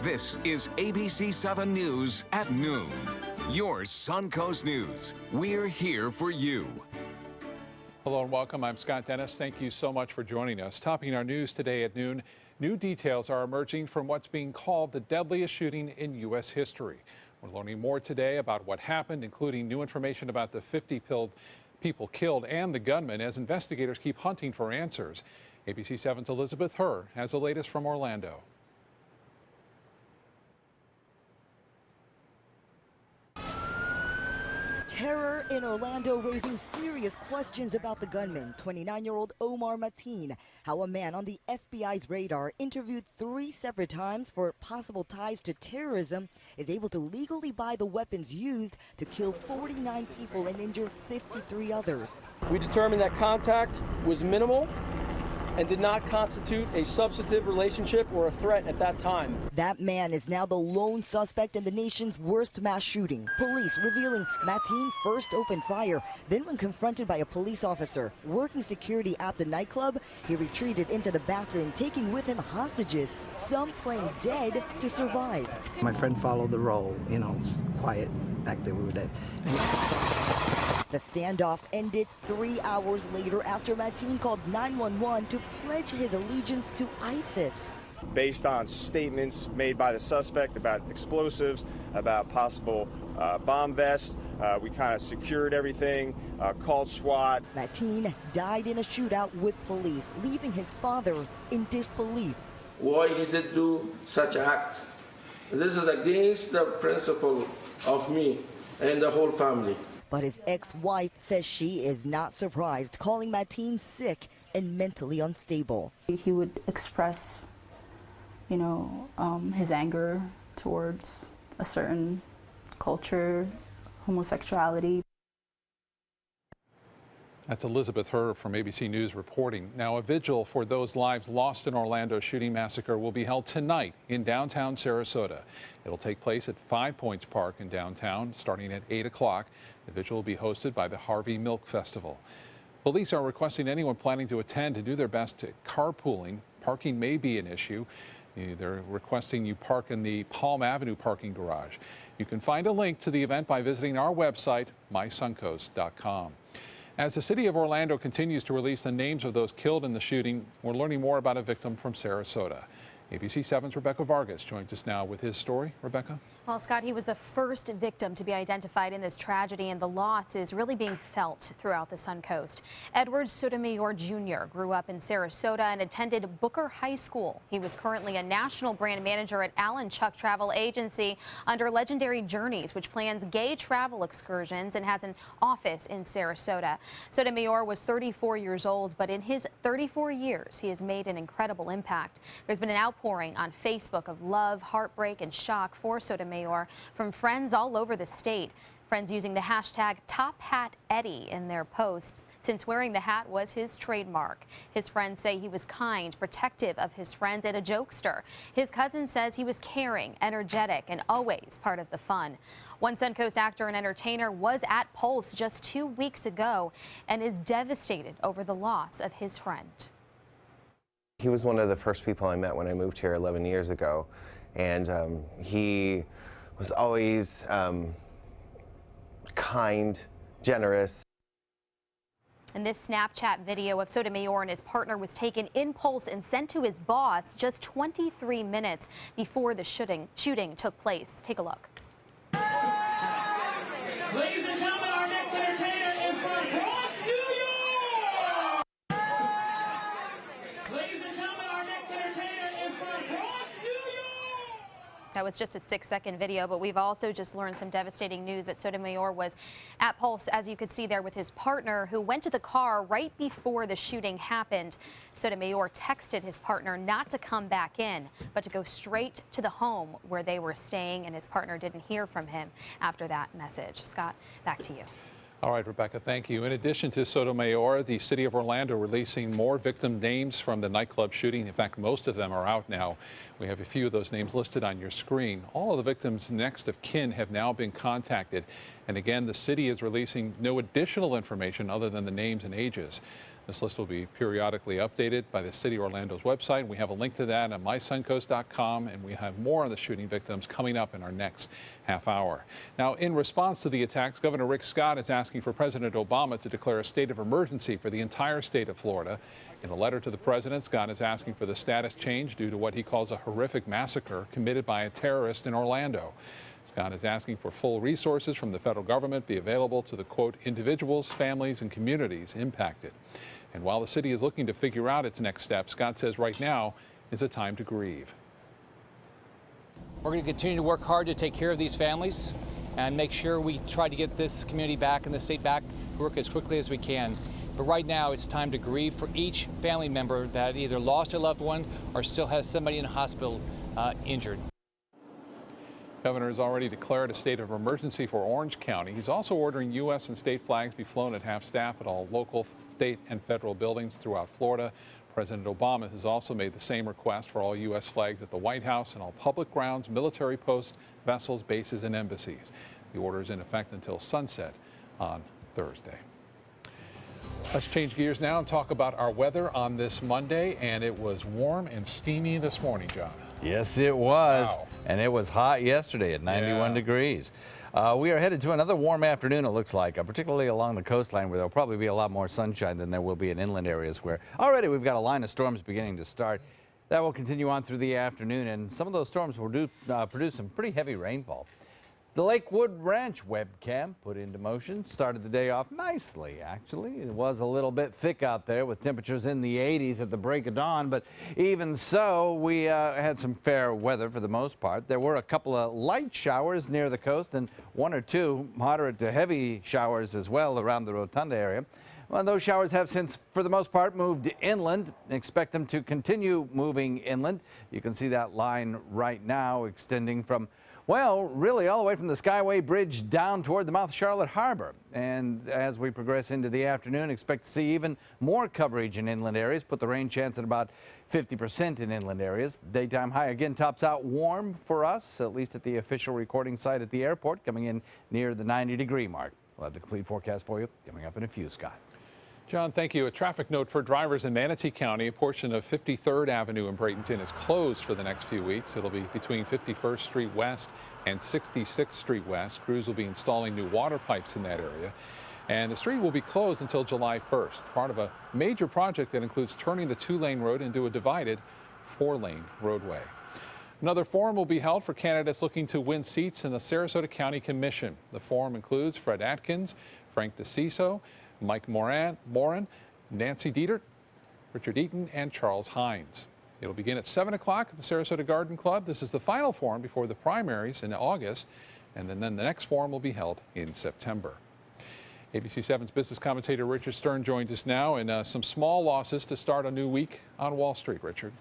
This is ABC 7 News at noon. Your Suncoast News. We're here for you. Hello and welcome. I'm Scott Dennis. Thank you so much for joining us. Topping our news today at noon, new details are emerging from what's being called the deadliest shooting in U.S. history. We're learning more today about what happened, including new information about the 50 people killed and the gunman as investigators keep hunting for answers. ABC 7's Elizabeth Herr has the latest from Orlando. Terror in Orlando raising serious questions about the gunman, 29-year-old Omar Mateen. How a man on the FBI's radar, interviewed 3 separate times for possible ties to terrorism, is able to legally buy the weapons used to kill 49 people and injure 53 others. We determined that contact was minimal and did not constitute a substantive relationship or a threat at that time. That man is now the lone suspect in the nation's worst mass shooting. Police revealing Mateen first opened fire. Then when confronted by a police officer working security at the nightclub, he retreated into the bathroom, taking with him hostages, some playing dead to survive. My friend followed the role, quiet, active, we were dead. The standoff ended 3 hours later after Mateen called 911 to pledge his allegiance to ISIS. Based on statements made by the suspect about explosives, about possible bomb vests, we kind of secured everything, called SWAT. Mateen died in a shootout with police, leaving his father in disbelief. Why he did do such act? This is against the principle of me and the whole family. But his ex-wife says she is not surprised, calling Mateen sick and mentally unstable. He would express, his anger towards a certain culture, homosexuality. That's Elizabeth Herr from ABC News reporting. Now, a vigil for those lives lost in Orlando's shooting massacre will be held tonight in downtown Sarasota. It'll take place at 5 Points Park in downtown, starting at 8 o'clock. The vigil will be hosted by the Harvey Milk Festival. Police are requesting anyone planning to attend to do their best to carpooling. Parking may be an issue. They're requesting you park in the Palm Avenue parking garage. You can find a link to the event by visiting our website, mysuncoast.com. As the city of Orlando continues to release the names of those killed in the shooting, we're learning more about a victim from Sarasota. ABC 7's Rebecca Vargas joins us now with his story. Rebecca? Well, Scott, he was the first victim to be identified in this tragedy, and the loss is really being felt throughout the Suncoast. Edward Sotomayor Jr. grew up in Sarasota and attended Booker High School. He was currently a national brand manager at Allen Chuck Travel Agency under Legendary Journeys, which plans gay travel excursions and has an office in Sarasota. Sotomayor was 34 years old, but in his 34 years, he has made an incredible impact. There's been an outpouring on Facebook of love, heartbreak, and shock for Sotomayor from friends all over the state. Friends using the hashtag #TopHatEddie in their posts, since wearing the hat was his trademark. His friends say he was kind, protective of his friends, and a jokester. His cousin says he was caring, energetic, and always part of the fun. One Suncoast actor and entertainer was at Pulse just 2 weeks ago and is devastated over the loss of his friend. He was one of the first people I met when I moved here 11 years ago, and he was always kind, generous. And this Snapchat video of Sotomayor and his partner was taken in Pulse and sent to his boss just 23 minutes before the shooting took place. Take a look. Ladies and gentlemen, our next entertainer is from Bronx, New York! Ladies and gentlemen, our next entertainer is from Bronx, New York! That was just a 6-second video, but we've also just learned some devastating news that Sotomayor was at Pulse, as you could see there, with his partner, who went to the car right before the shooting happened. Sotomayor texted his partner not to come back in, but to go straight to the home where they were staying, and his partner didn't hear from him after that message. Scott, back to you. All right, Rebecca, thank you. In addition to Sotomayor, the city of Orlando releasing more victim names from the nightclub shooting. In fact, most of them are out now. We have a few of those names listed on your screen. All of the victims' next of kin have now been contacted. And again, the city is releasing no additional information other than the names and ages. This list will be periodically updated by the City of Orlando's website. We have a link to that at mysuncoast.com, and we have more on the shooting victims coming up in our next half hour. Now, in response to the attacks, Governor Rick Scott is asking for President Obama to declare a state of emergency for the entire state of Florida. In a letter to the president, Scott is asking for the status change due to what he calls a horrific massacre committed by a terrorist in Orlando. Scott is asking for full resources from the federal government be available to the, quote, individuals, families, and communities impacted. And while the city is looking to figure out its next step, Scott says right now is a time to grieve. We're going to continue to work hard to take care of these families and make sure we try to get this community back and the state back, work as quickly as we can. But right now, it's time to grieve for each family member that either lost a loved one or still has somebody in the hospital injured. The governor has already declared a state of emergency for Orange County. He's also ordering U.S. and state flags be flown at half staff at all local, state, and federal buildings throughout Florida. President Obama has also made the same request for all U.S. flags at the White House and all public grounds, military posts, vessels, bases, and embassies. The order is in effect until sunset on Thursday. Let's change gears now and talk about our weather on this Monday. And it was warm and steamy this morning, John. Yes, it was. Wow. And it was hot yesterday at 91 degrees. We are headed to another warm afternoon, it looks like, particularly along the coastline where there'll probably be a lot more sunshine than there will be in inland areas where already we've got a line of storms beginning to start. That will continue on through the afternoon, and some of those storms will produce some pretty heavy rainfall. The Lakewood Ranch webcam put into motion started the day off nicely, actually. It was a little bit thick out there with temperatures in the 80s at the break of dawn, but even so, we had some fair weather for the most part. There were a couple of light showers near the coast and one or two moderate to heavy showers as well around the Rotunda area. Well, those showers have since, for the most part, moved inland. Expect them to continue moving inland. You can see that line right now extending from, well, really all the way from the Skyway Bridge down toward the mouth of Charlotte Harbor. And as we progress into the afternoon, expect to see even more coverage in inland areas. Put the rain chance at about 50% in inland areas. Daytime high again tops out warm for us, at least at the official recording site at the airport, coming in near the 90-degree mark. We'll have the complete forecast for you coming up in a few, Scott. John, thank you. A traffic note for drivers in Manatee County. A portion of 53rd Avenue in Bradenton is closed for the next few weeks. It'll be between 51st Street West and 66th Street West. Crews will be installing new water pipes in that area. And the street will be closed until July 1st, part of a major project that includes turning the 2-lane road into a divided 4-lane roadway. Another forum will be held for candidates looking to win seats in the Sarasota County Commission. The forum includes Fred Atkins, Frank DeCiso, Mike Moran, Nancy Dietert, Richard Eaton, and Charles Hines. It'll begin at 7 o'clock at the Sarasota Garden Club. This is the final forum before the primaries in August, and then the next forum will be held in September. ABC 7's business commentator Richard Stern joins us now, and some small losses to start a new week on Wall Street, Richard.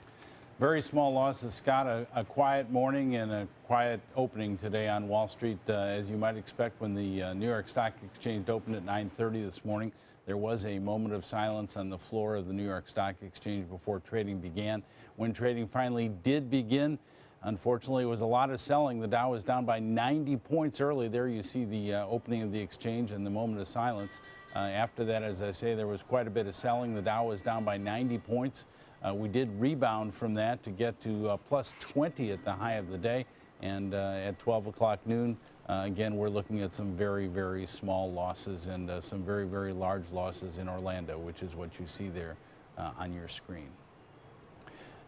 Very small losses, Scott. A quiet morning and a quiet opening today on Wall Street, as you might expect when the New York Stock Exchange opened at 9:30 this morning. There was a moment of silence on the floor of the New York Stock Exchange before trading began. When trading finally did begin, unfortunately, it was a lot of selling. The Dow was down by 90 points early. There you see the opening of the exchange and the moment of silence. After that, as I say, there was quite a bit of selling. The Dow was down by 90 points. We did rebound from that to get to plus 20 at the high of the day. And at 12 o'clock noon, again, we're looking at some very, very small losses and some very, very large losses in Orlando, which is what you see there on your screen.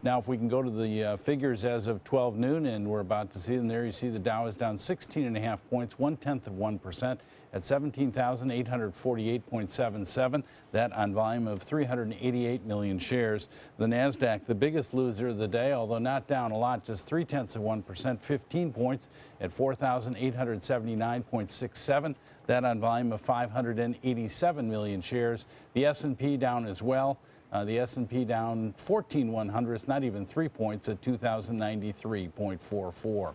Now, if we can go to the figures as of 12 noon, and we're about to see them there, you see the Dow is down 16.5 points, 0.1%, at 17,848.77. That on volume of 388 million shares. The NASDAQ, the biggest loser of the day, although not down a lot, just 0.3%, 15 points at 4,879.67. That on volume of 587 million shares. The S&P down as well. The S&P down 14/100ths, not even 3 points at 2,093.44.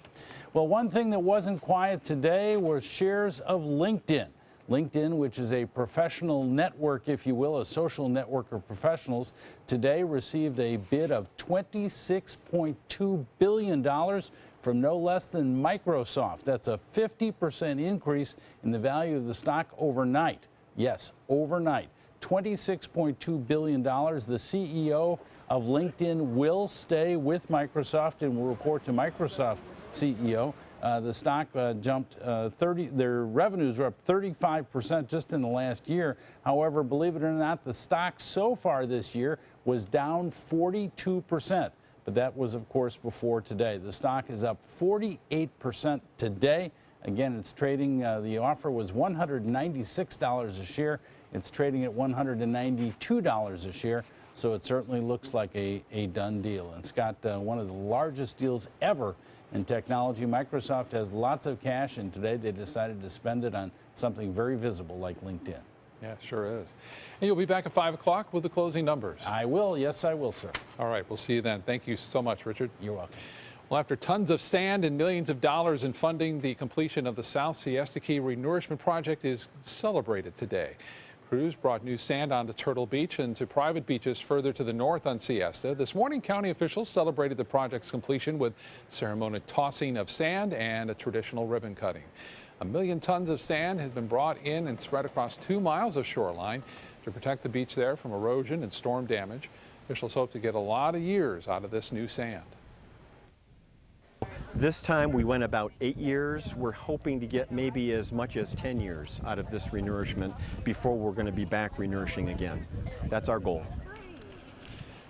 Well, one thing that wasn't quiet today was shares of LinkedIn. LinkedIn, which is a professional network, if you will, a social network of professionals, today received a bid of $26.2 billion from no less than Microsoft. That's a 50% increase in the value of the stock overnight. Yes, overnight. $26.2 billion. The CEO of LinkedIn will stay with Microsoft and will report to Microsoft CEO. The stock jumped their revenues were up 35% just in the last year. However, believe it or not, the stock so far this year was down 42%. But that was, of course, before today. The stock is up 48% today. Again, it's trading, the offer was $196 a share. It's trading at $192 a share. So it certainly looks like a done deal. And Scott, one of the largest deals ever in technology. Microsoft has lots of cash, and today they decided to spend it on something very visible like LinkedIn. Yeah, sure is. And you'll be back at 5 o'clock with the closing numbers. I will. Yes, I will, sir. All right. We'll see you then. Thank you so much, Richard. You're welcome. Well, after tons of sand and millions of dollars in funding, the completion of the South Siesta Key Renourishment Project is celebrated today. Crews brought new sand onto Turtle Beach and to private beaches further to the north on Siesta. This morning, county officials celebrated the project's completion with ceremonial tossing of sand and a traditional ribbon cutting. 1 million tons of sand has been brought in and spread across 2 miles of shoreline to protect the beach there from erosion and storm damage. Officials hope to get a lot of years out of this new sand. This time we went about 8 years. We're hoping to get maybe as much as 10 years out of this renourishment before we're going to be back renourishing again. That's our goal.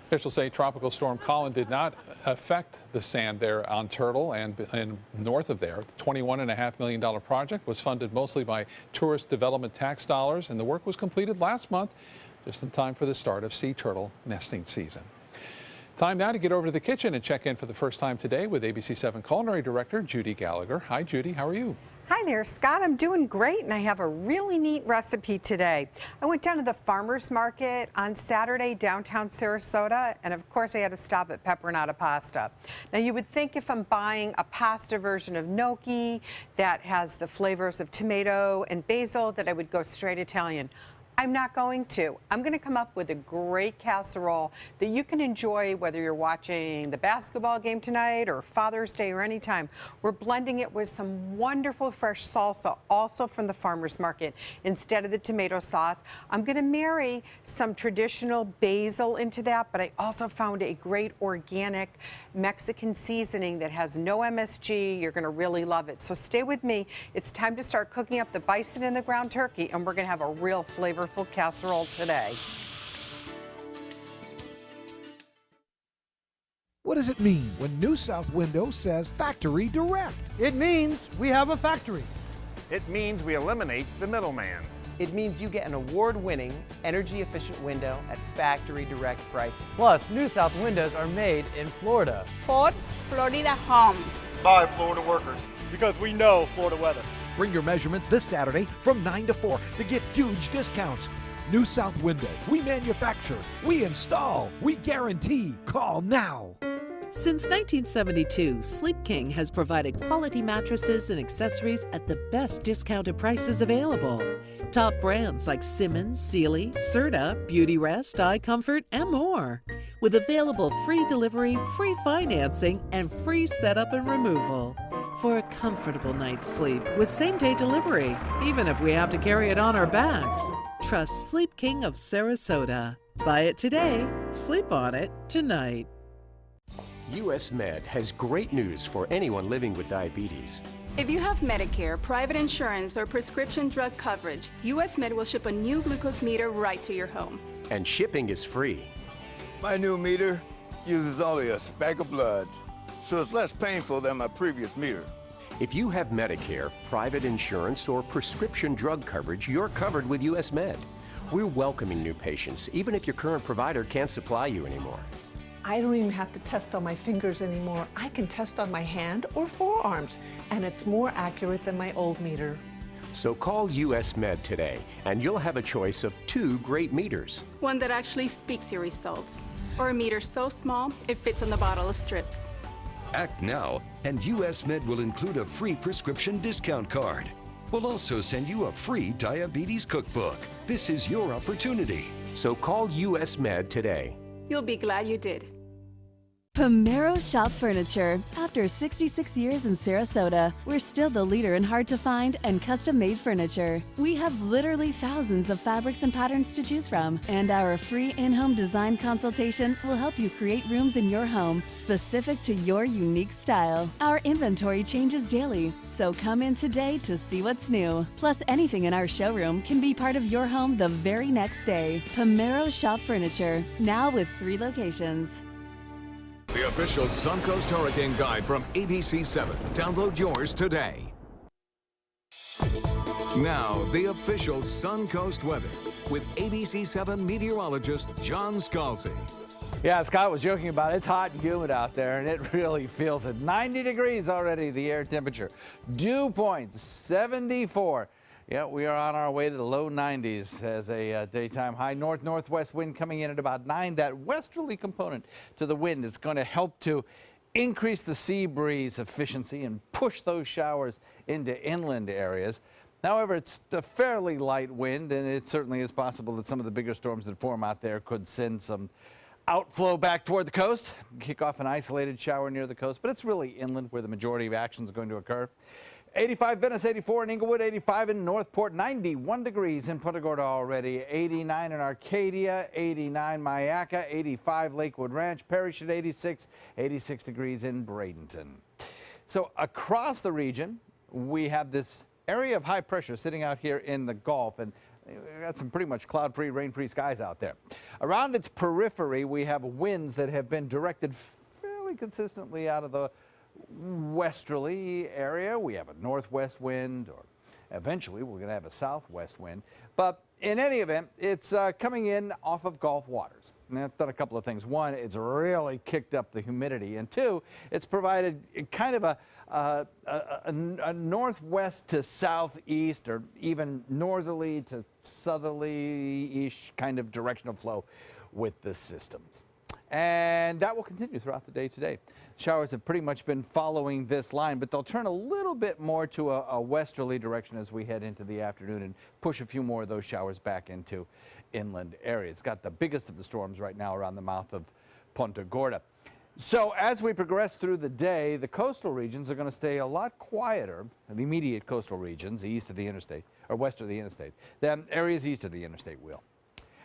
Officials say Tropical Storm Colin did not affect the sand there on Turtle and north of there. The $21.5 million project was funded mostly by tourist development tax dollars, and the work was completed last month, just in time for the start of sea turtle nesting season. Time now to get over to the kitchen and check in for the first time today with ABC7 Culinary Director Judy Gallagher. Hi, Judy. How are you? Hi there, Scott. I'm doing great, and I have a really neat recipe today. I went down to the farmers market on Saturday, downtown Sarasota, and of course I had to stop at Peperonata Pasta. Now you would think if I'm buying a pasta version of gnocchi that has the flavors of tomato and basil that I would go straight Italian. I'm not going to. I'm going to come up with a great casserole that you can enjoy whether you're watching the basketball game tonight or Father's Day or anytime. We're blending it with some wonderful fresh salsa, also from the farmer's market, instead of the tomato sauce. I'm going to marry some traditional basil into that, but I also found a great organic Mexican seasoning that has no MSG. You're going to really love it. So stay with me. It's time to start cooking up the bison and the ground turkey, and we're going to have a real flavorful casserole today. What does it mean when New South Window says Factory Direct? It means we have a factory. It means we eliminate the middleman. It means you get an award-winning, energy-efficient window at factory direct pricing. Plus, New South windows are made in Florida. Ford Florida Homes. By Florida workers. Because we know Florida weather. Bring your measurements this Saturday from 9 to 4 to get huge discounts. New South Window. We manufacture, we install, we guarantee. Call now. Since 1972, Sleep King has provided quality mattresses and accessories at the best discounted prices available. Top brands like Simmons, Sealy, Serta, Beautyrest, iComfort, and more. With available free delivery, free financing, and free setup and removal. For a comfortable night's sleep with same-day delivery, even if we have to carry it on our backs. Trust Sleep King of Sarasota. Buy it today, sleep on it tonight. US Med has great news for anyone living with diabetes. If you have Medicare, private insurance, or prescription drug coverage, US Med will ship a new glucose meter right to your home. And shipping is free. My new meter uses only a speck of blood, so it's less painful than my previous meter. If you have Medicare, private insurance, or prescription drug coverage, you're covered with US Med. We're welcoming new patients, even if your current provider can't supply you anymore. I don't even have to test on my fingers anymore. I can test on my hand or forearms, and it's more accurate than my old meter. So call US Med today, and you'll have a choice of 2 great meters. One that actually speaks your results, or a meter so small it fits on the bottle of strips. Act now, and US Med will include a free prescription discount card. We'll also send you a free diabetes cookbook. This is your opportunity. So call US Med today. You'll be glad you did. Pomero Shop Furniture. After 66 years in Sarasota, we're still the leader in hard-to-find and custom-made furniture. We have literally thousands of fabrics and patterns to choose from, and our free in-home design consultation will help you create rooms in your home specific to your unique style. Our inventory changes daily, so come in today to see what's new. Plus, anything in our showroom can be part of your home the very next day. Pomero Shop Furniture, now with 3 locations. The official Suncoast Hurricane Guide from ABC7. Download yours today. Now, the official Suncoast weather with ABC7 meteorologist John Scalzi. Yeah, Scott was joking about it. It's hot and humid out there, and it really feels it. 90 degrees already, the air temperature. Dew point, 74. Yeah, we are on our way to the low 90s as a daytime high. North-northwest wind coming in at about 9. That westerly component to the wind is going to help to increase the sea breeze efficiency and push those showers into inland areas. However, it's a fairly light wind, and it certainly is possible that some of the bigger storms that form out there could send some outflow back toward the coast, kick off an isolated shower near the coast, but it's really inland where the majority of action is going to occur. 85 Venice, 84 in Inglewood, 85 in Northport, 91 degrees in Punta Gorda already, 89 in Arcadia, 89 Mayaca, 85 Lakewood Ranch, Parrish at 86, 86 degrees in Bradenton. So across the region, we have this area of high pressure sitting out here in the Gulf, and we've got some pretty much cloud-free, rain-free skies out there. Around its periphery, we have winds that have been directed fairly consistently out of the westerly area. We have a northwest wind, or eventually we're going to have a southwest wind. But in any event, it's coming in off of Gulf waters. And that's done a couple of things. One, it's really kicked up the humidity. And two, it's provided kind of a northwest to southeast, or even northerly to southerly-ish kind of direction of flow with the systems. And that will continue throughout the day today. Showers have pretty much been following this line, but they'll turn a little bit more to a westerly direction as we head into the afternoon and push a few more of those showers back into inland areas. It's got the biggest of the storms right now around the mouth of Punta Gorda. So as we progress through the day, the coastal regions are going to stay a lot quieter, the immediate coastal regions, the east of the interstate, or west of the interstate, than areas east of the interstate will.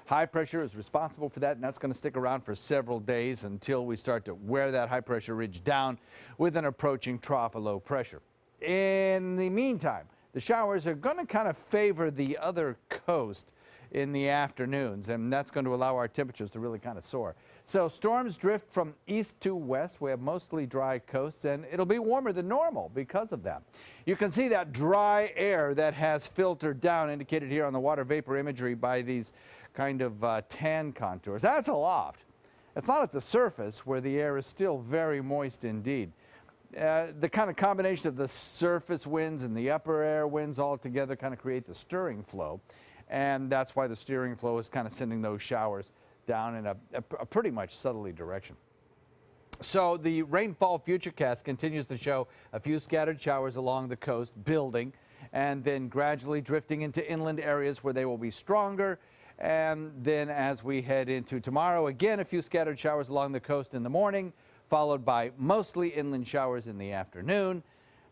High pressure is responsible for that, and that's going to stick around for several days until we start to wear that high pressure ridge down with an approaching trough of low pressure. In the meantime, the showers are going to kind of favor the other coast in the afternoons, and that's going to allow our temperatures to really kind of soar. So storms drift from east to west. We have mostly dry coasts, and it'll be warmer than normal because of that. You can see that dry air that has filtered down, indicated here on the water vapor imagery by these kind of tan contours. That's aloft. It's not at the surface where the air is still very moist indeed. The kind of combination of the surface winds and the upper air winds all together kind of create the stirring flow, and that's why the steering flow is kind of sending those showers down in a pretty much southerly direction. So the rainfall futurecast continues to show a few scattered showers along the coast building, and then gradually drifting into inland areas where they will be stronger. And then as we head into tomorrow, again, a few scattered showers along the coast in the morning, followed by mostly inland showers in the afternoon.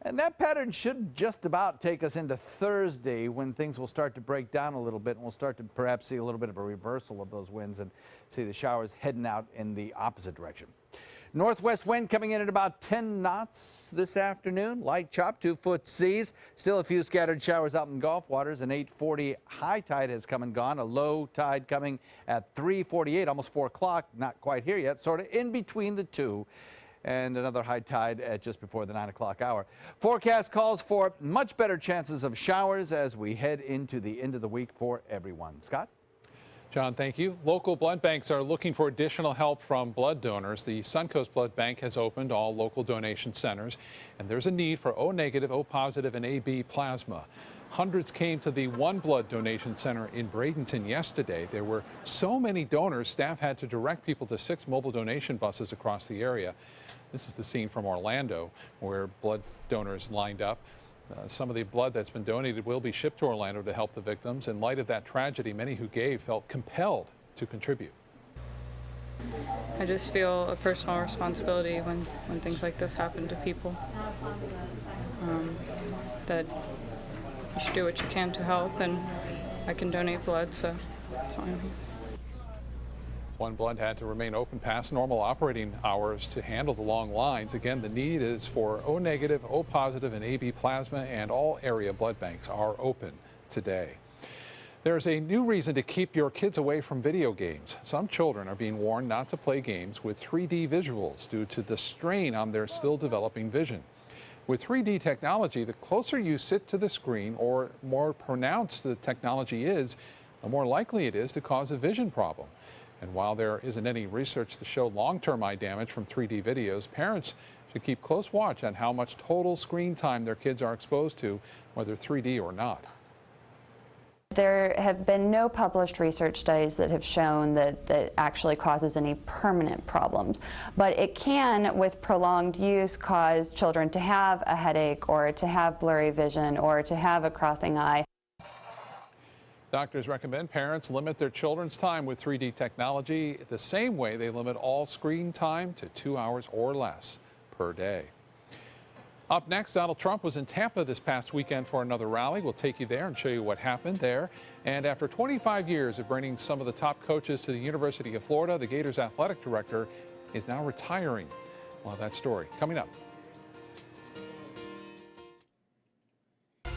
And that pattern should just about take us into Thursday, when things will start to break down a little bit, and we'll start to perhaps see a little bit of a reversal of those winds and see the showers heading out in the opposite direction. Northwest wind coming in at about 10 knots this afternoon. Light chop, 2-foot seas. Still a few scattered showers out in Gulf waters. An 8:40 high tide has come and gone. A low tide coming at 3:48, almost 4 o'clock. Not quite here yet, sort of in between the two. And another high tide at just before the 9 o'clock hour. Forecast calls for much better chances of showers as we head into the end of the week for everyone. Scott? John, thank you. Local blood banks are looking for additional help from blood donors. The Suncoast Blood Bank has opened all local donation centers, and there's a need for O-negative, O-positive, and AB plasma. Hundreds came to the One Blood Donation Center in Bradenton yesterday. There were so many donors, staff had to direct people to 6 mobile donation buses across the area. This is the scene from Orlando, where blood donors lined up. Some of the blood that's been donated will be shipped to Orlando to help the victims. In light of that tragedy, many who gave felt compelled to contribute. I just feel a personal responsibility when things like this happen to people. That you should do what you can to help, and I can donate blood, so that's why I'm here. One Blood had to remain open past normal operating hours to handle the long lines. Again, the need is for O negative, O positive, and AB plasma, and all area blood banks are open today. There's a new reason to keep your kids away from video games. Some children are being warned not to play games with 3D visuals due to the strain on their still developing vision. With 3D technology, the closer you sit to the screen or more pronounced the technology is, the more likely it is to cause a vision problem. And while there isn't any research to show long-term eye damage from 3D videos, parents should keep close watch on how much total screen time their kids are exposed to, whether 3D or not. There have been no published research studies that have shown that actually causes any permanent problems. But it can, with prolonged use, cause children to have a headache or to have blurry vision or to have a crossing eye. Doctors recommend parents limit their children's time with 3D technology the same way they limit all screen time to 2 hours or less per day. Up next, Donald Trump was in Tampa this past weekend for another rally. We'll take you there and show you what happened there. And after 25 years of bringing some of the top coaches to the University of Florida, the Gators athletic director is now retiring. Well, that story coming up.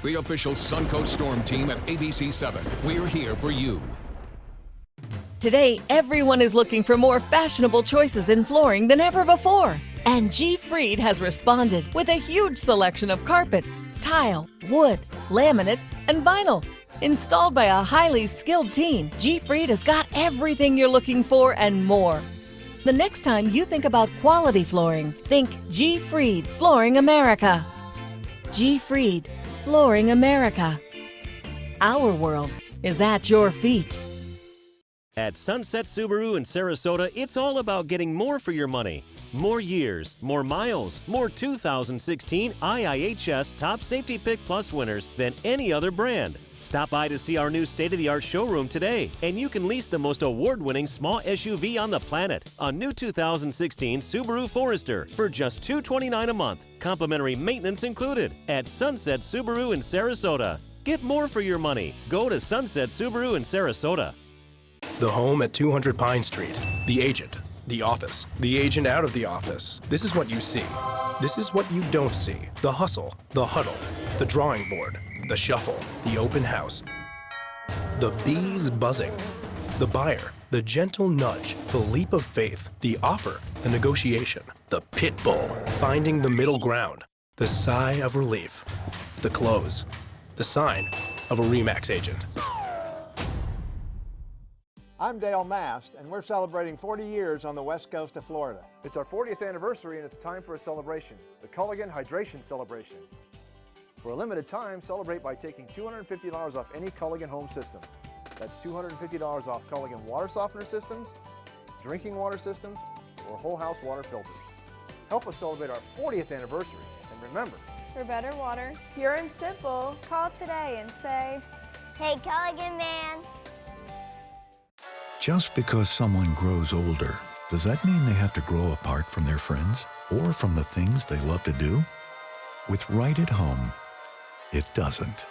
The official Suncoast Storm team at ABC7. We're here for you. Today, everyone is looking for more fashionable choices in flooring than ever before. And G. Fried has responded with a huge selection of carpets, tile, wood, laminate, and vinyl. Installed by a highly skilled team, G. Fried has got everything you're looking for and more. The next time you think about quality flooring, think G. Fried Flooring America. G. Fried Flooring America. Our world is at your feet. At Sunset Subaru in Sarasota, it's all about getting more for your money. More years, more miles, more 2016 IIHS Top Safety Pick Plus winners than any other brand. Stop by to see our new state-of-the-art showroom today, and you can lease the most award-winning small SUV on the planet, a new 2016 Subaru Forester, for just $229 a month, complimentary maintenance included, at Sunset Subaru in Sarasota. Get more for your money. Go to Sunset Subaru in Sarasota. The home at 200 Pine Street. The agent. The office. The agent out of the office. This is what you see. This is what you don't see. The hustle. The huddle. The drawing board. The shuffle. The open house. The bees buzzing. The buyer. The gentle nudge. The leap of faith. The offer. The negotiation. The pit bull. Finding the middle ground. The sigh of relief. The close. The sign of a RE/MAX agent. I'm Dale Mast, and we're celebrating 40 years on the west coast of Florida. It's our 40th anniversary, and it's time for a celebration, the Culligan Hydration Celebration. For a limited time, celebrate by taking $250 off any Culligan home system. That's $250 off Culligan water softener systems, drinking water systems, or whole house water filters. Help us celebrate our 40th anniversary, and remember, for better water, pure and simple, call today and say, "Hey, Culligan man." Just because someone grows older, does that mean they have to grow apart from their friends or from the things they love to do? With Right at Home, it doesn't.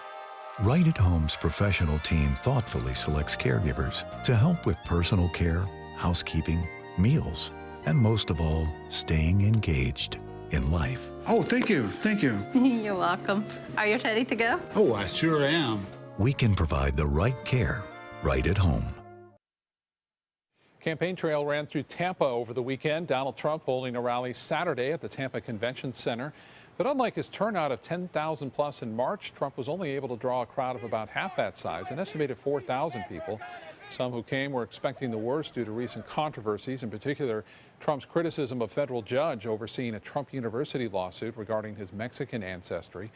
Right at Home's professional team thoughtfully selects caregivers to help with personal care, housekeeping, meals, and most of all, staying engaged in life. Oh, thank you, thank you. You're welcome. Are you ready to go? Oh, I sure am. We can provide the right care right at home. Campaign trail ran through Tampa over the weekend. Donald Trump holding a rally Saturday at the Tampa Convention Center. But unlike his turnout of 10,000 plus in March, Trump was only able to draw a crowd of about half that size, an estimated 4,000 people. Some who came were expecting the worst due to recent controversies, in particular Trump's criticism of federal judge overseeing a Trump University lawsuit regarding his Mexican ancestry.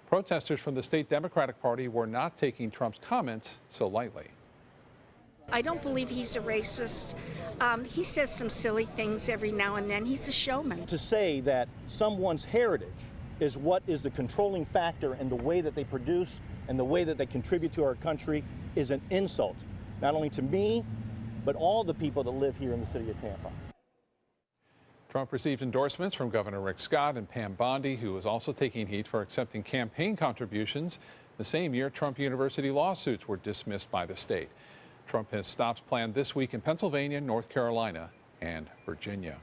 Protesters from the state Democratic Party were not taking Trump's comments so lightly. I don't believe he's a racist. He says some silly things every now and then. He's a showman. To say that someone's heritage is what is the controlling factor in the way that they produce and the way that they contribute to our country is an insult, not only to me, but all the people that live here in the city of Tampa. Trump received endorsements from Governor Rick Scott and Pam Bondi, who was also taking heat for accepting campaign contributions. The same year, Trump University lawsuits were dismissed by the state. Trump has stops planned this week in Pennsylvania, North Carolina, and Virginia.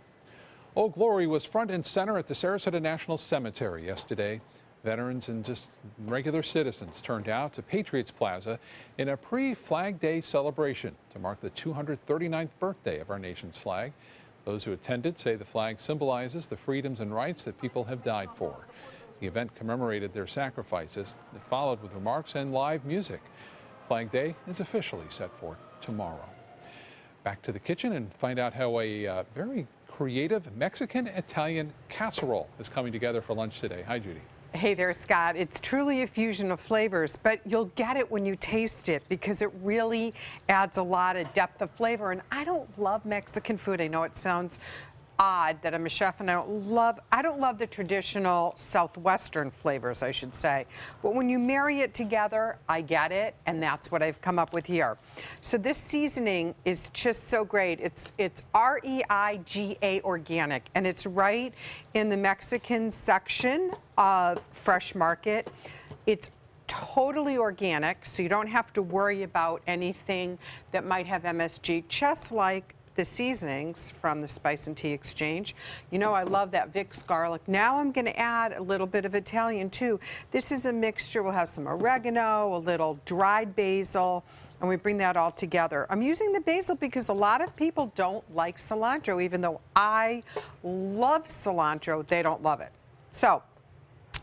Old Glory was front and center at the Sarasota National Cemetery yesterday. Veterans and just regular citizens turned out to Patriots Plaza in a pre-Flag Day celebration to mark the 239th birthday of our nation's flag. Those who attended say the flag symbolizes the freedoms and rights that people have died for. The event commemorated their sacrifices. It followed with remarks and live music. Flag Day is officially set for tomorrow. Back to the kitchen and find out how a very creative Mexican-Italian casserole is coming together for lunch today. Hi, Judy. Hey there, Scott. It's truly a fusion of flavors, but you'll get it when you taste it because it really adds a lot of depth of flavor. And I don't love Mexican food. I know it sounds odd that I'm a chef and I don't love the traditional Southwestern flavors, I should say. But when you marry it together, I get it, and that's what I've come up with here. So this seasoning is just so great. It's REIGA organic, and it's right in the Mexican section of Fresh Market. It's totally organic, so you don't have to worry about anything that might have MSG, just like the seasonings from the Spice and Tea Exchange. You know, I love that Vicks garlic. Now I'm going to add a little bit of Italian too. This is a mixture. We'll have some oregano, a little dried basil, and we bring that all together. I'm using the basil because a lot of people don't like cilantro. Even though I love cilantro, they don't love it. So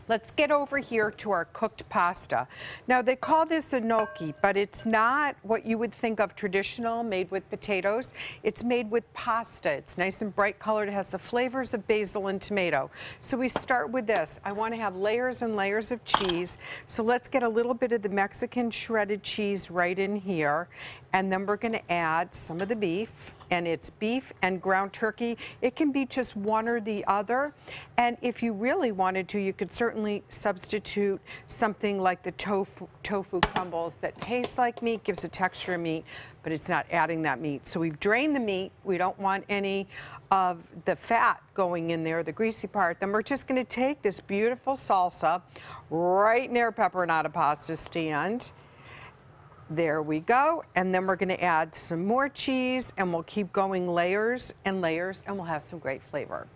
let's get over here to our cooked pasta. Now, they call this a gnocchi, but it's not what you would think of traditional, made with potatoes. It's made with pasta. It's nice and bright colored. It has the flavors of basil and tomato. So we start with this. I want to have layers and layers of cheese. So let's get a little bit of the Mexican shredded cheese right in here. And then we're going to add some of the beef. And it's beef and ground turkey. It can be just one or the other. And if you really wanted to, you could certainly substitute something like the tofu crumbles that taste like meat, gives a texture of meat, but it's not adding that meat. So we've drained the meat. We don't want any of the fat going in there, the greasy part. Then we're just going to take this beautiful salsa right near Peperonata pasta stand. There we go. And then we're going to add some more cheese, and we'll keep going layers and layers, and we'll have some great flavor.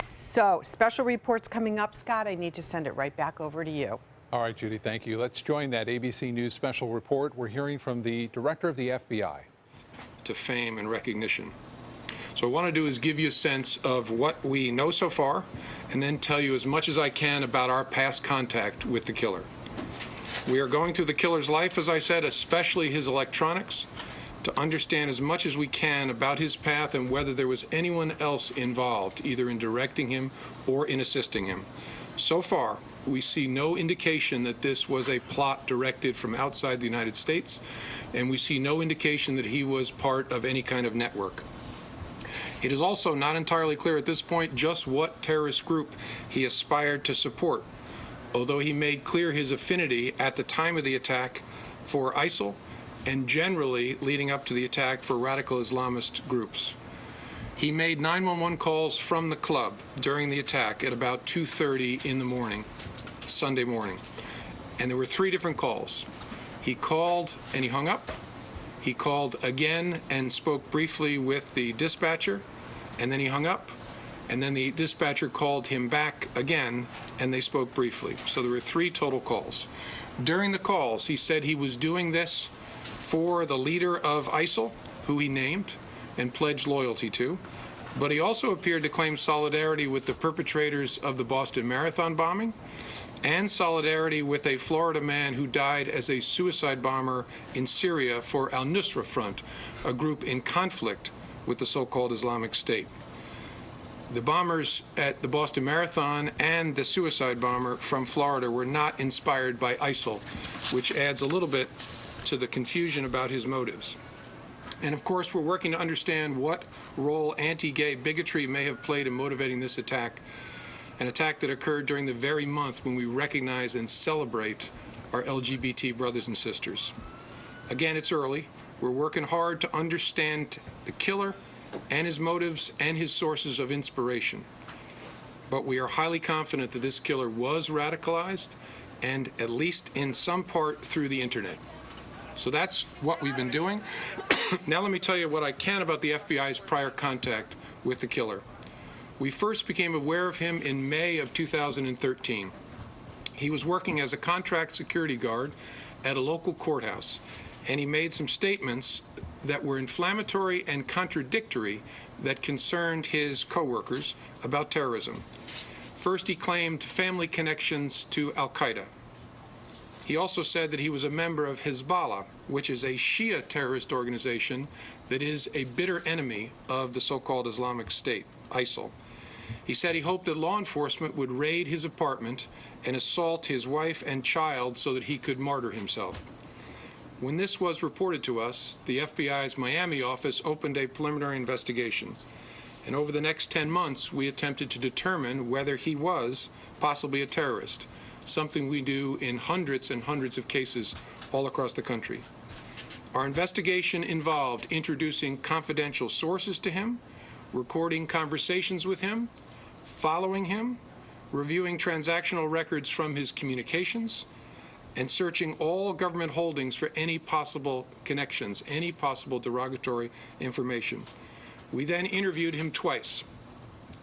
So special reports coming up, Scott. I need to send it right back over to you. All right, Judy, thank you. Let's join that ABC News special report. We're hearing from the director of the FBI. To fame and recognition. So what I want to do is give you a sense of what we know so far, and then tell you as much as I can about our past contact with the killer. We are going through the killer's life, as I said, especially his electronics, to understand as much as we can about his path and whether there was anyone else involved, either in directing him or in assisting him. So far, we see no indication that this was a plot directed from outside the United States, and we see no indication that he was part of any kind of network. It is also not entirely clear at this point just what terrorist group he aspired to support, although he made clear his affinity at the time of the attack for ISIL and generally leading up to the attack for radical Islamist groups. He made 911 calls from the club during the attack at about 2:30 in the morning, Sunday morning. And there were 3 different calls. He called and he hung up. He called again and spoke briefly with the dispatcher, and then he hung up. And then the dispatcher called him back again, and they spoke briefly. So there were 3 total calls. During the calls, he said he was doing this for the leader of ISIL, who he named and pledged loyalty to. But he also appeared to claim solidarity with the perpetrators of the Boston Marathon bombing and solidarity with a Florida man who died as a suicide bomber in Syria for Al-Nusra Front, a group in conflict with the so-called Islamic State. The bombers at the Boston Marathon and the suicide bomber from Florida were not inspired by ISIL, which adds a little bit to the confusion about his motives. And of course, we're working to understand what role anti-gay bigotry may have played in motivating this attack, an attack that occurred during the very month when we recognize and celebrate our LGBT brothers and sisters. Again, it's early. We're working hard to understand the killer and his motives and his sources of inspiration. But we are highly confident that this killer was radicalized, and at least in some part through the internet. So that's what we've been doing. Now let me tell you what I can about the FBI's prior contact with the killer. We first became aware of him in May of 2013. He was working as a contract security guard at a local courthouse, and he made some statements that were inflammatory and contradictory that concerned his coworkers about terrorism. First, he claimed family connections to Al-Qaeda. He also said that he was a member of Hezbollah, which is a Shia terrorist organization that is a bitter enemy of the so-called Islamic State, ISIL. He said he hoped that law enforcement would raid his apartment and assault his wife and child so that he could martyr himself. When this was reported to us, the FBI's Miami office opened a preliminary investigation. And over the next 10 months, we attempted to determine whether he was possibly a terrorist, something we do in hundreds and hundreds of cases all across the country. Our investigation involved introducing confidential sources to him, recording conversations with him, following him, reviewing transactional records from his communications, and searching all government holdings for any possible connections, any possible derogatory information. We then interviewed him twice.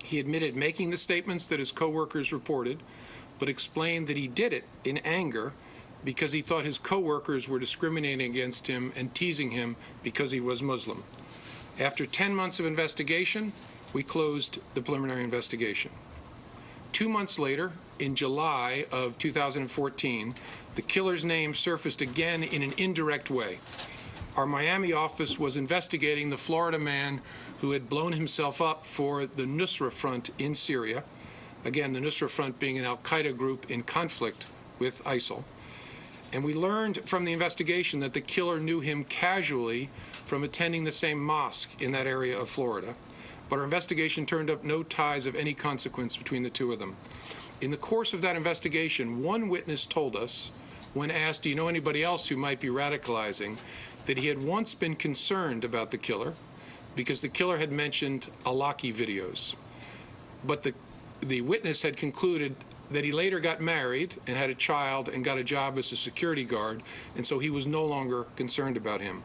He admitted making the statements that his coworkers reported, but explained that he did it in anger because he thought his coworkers were discriminating against him and teasing him because he was Muslim. After 10 months of investigation, we closed the preliminary investigation. 2 months later, in July of 2014, the killer's name surfaced again in an indirect way. Our Miami office was investigating the Florida man who had blown himself up for the Nusra Front in Syria. Again, the Nusra Front being an al-Qaeda group in conflict with ISIL. And we learned from the investigation that the killer knew him casually from attending the same mosque in that area of Florida. But our investigation turned up no ties of any consequence between the two of them. In the course of that investigation, one witness told us, when asked, do you know anybody else who might be radicalizing, that he had once been concerned about the killer because the killer had mentioned Alaki videos. But the witness had concluded that he later got married and had a child and got a job as a security guard, and so he was no longer concerned about him.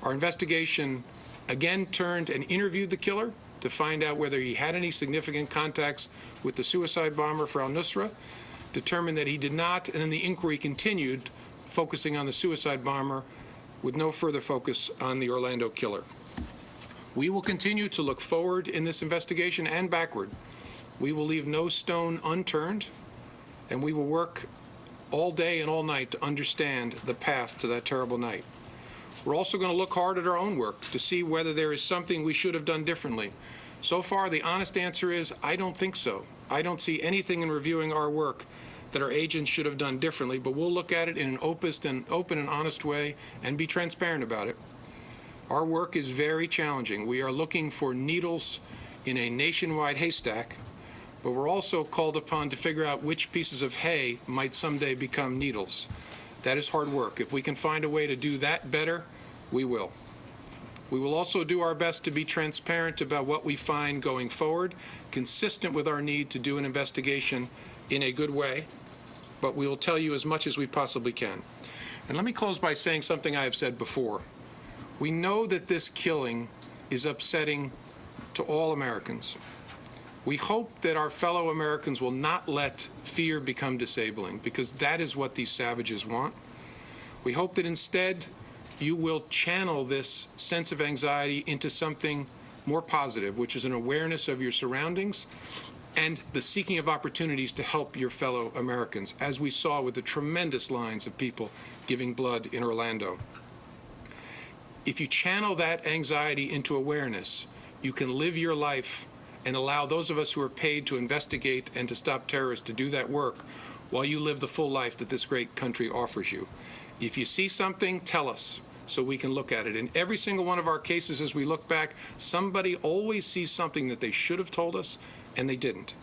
Our investigation again turned and interviewed the killer to find out whether he had any significant contacts with the suicide bomber for al-Nusra, determined that he did not, and then the inquiry continued, focusing on the suicide bomber with no further focus on the Orlando killer. We will continue to look forward in this investigation and backward. We will leave no stone unturned, and we will work all day and all night to understand the path to that terrible night. We're also going to look hard at our own work to see whether there is something we should have done differently. So far, the honest answer is, I don't think so. I don't see anything in reviewing our work that our agents should have done differently, but we'll look at it in an open and honest way and be transparent about it. Our work is very challenging. We are looking for needles in a nationwide haystack, but we're also called upon to figure out which pieces of hay might someday become needles. That is hard work. If we can find a way to do that better, we will. We will also do our best to be transparent about what we find going forward, consistent with our need to do an investigation in a good way, but we will tell you as much as we possibly can. And let me close by saying something I have said before. We know that this killing is upsetting to all Americans. We hope that our fellow Americans will not let fear become disabling, because that is what these savages want. We hope that instead you will channel this sense of anxiety into something more positive, which is an awareness of your surroundings and the seeking of opportunities to help your fellow Americans, as we saw with the tremendous lines of people giving blood in Orlando. If you channel that anxiety into awareness, you can live your life and allow those of us who are paid to investigate and to stop terrorists to do that work while you live the full life that this great country offers you. If you see something, tell us so we can look at it. In every single one of our cases, as we look back, somebody always sees something that they should have told us and they didn't.